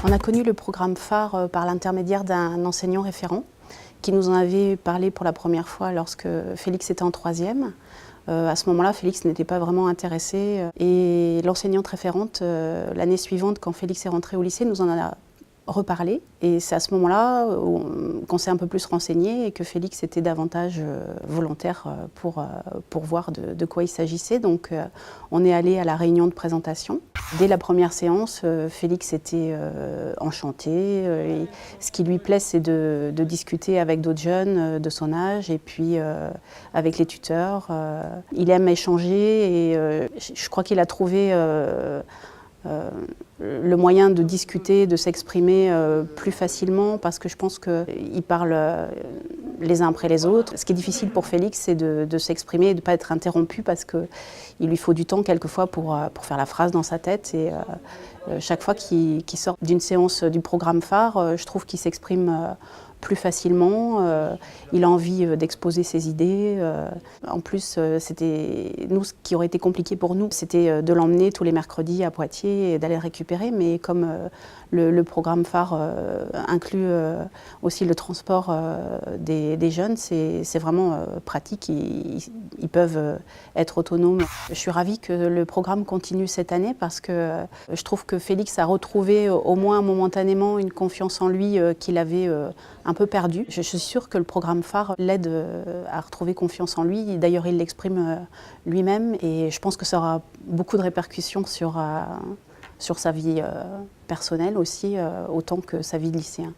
On a connu le programme phare par l'intermédiaire d'un enseignant référent qui nous en avait parlé pour la première fois lorsque Félix était en troisième. À ce moment-là, Félix n'était pas vraiment intéressé et l'enseignante référente, l'année suivante, quand Félix est rentré au lycée, nous en a reparlé. Et c'est à ce moment-là qu'on s'est un peu plus renseigné et que Félix était davantage volontaire pour voir de quoi il s'agissait. Donc on est allé à la réunion de présentation. Dès la première séance, Félix était enchanté. Ce qui lui plaît, c'est de discuter avec d'autres jeunes de son âge et puis avec les tuteurs. Il aime échanger et je crois qu'il a trouvé le moyen de discuter, de s'exprimer plus facilement parce que je pense qu'ils parlent les uns après les autres. Ce qui est difficile pour Félix, c'est de s'exprimer et de ne pas être interrompu parce qu'il lui faut du temps quelquefois pour faire la phrase dans sa tête. Et chaque fois qu'il sort d'une séance du programme phare, je trouve qu'il s'exprime plus facilement, il a envie d'exposer ses idées. En plus, nous, ce qui aurait été compliqué pour nous, c'était de l'emmener tous les mercredis à Poitiers et d'aller le récupérer. Mais comme le programme phare inclut aussi le transport des jeunes, c'est vraiment pratique. Ils peuvent être autonomes. Je suis ravie que le programme continue cette année parce que je trouve que Félix a retrouvé au moins momentanément une confiance en lui qu'il avait un peu perdu. Je suis sûre que le programme phare l'aide à retrouver confiance en lui. D'ailleurs, il l'exprime lui-même et je pense que ça aura beaucoup de répercussions sur sa vie personnelle aussi, autant que sa vie de lycéen.